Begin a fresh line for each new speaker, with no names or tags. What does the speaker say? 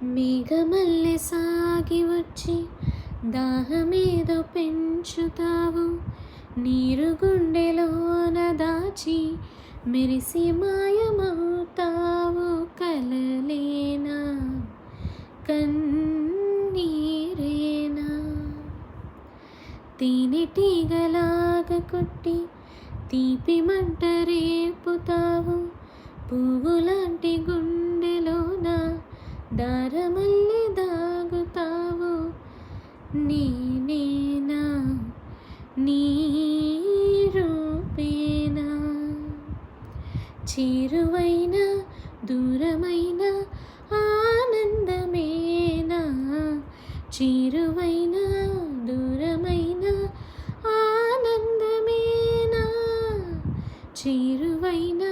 మేఘమల్లె సాగి వచ్చి దాహమేదో పెంచుతావు, నీరు గుండెలోన దాచి మెరిసి మాయమవుతావు. కలలేనా కన్నీరేనా తేనెటీగలాగా కొట్టి తీపి మంట రేపుతావు, పువ్వులాంటి గుండెలోన దారమల్లె దాగుతావు. నేనేనా నీ రూపేనా, చేరువైన దూరమైన ఆనందమేనా, చేరువైన దూరమైన ఆనందమేనా, చేరువైన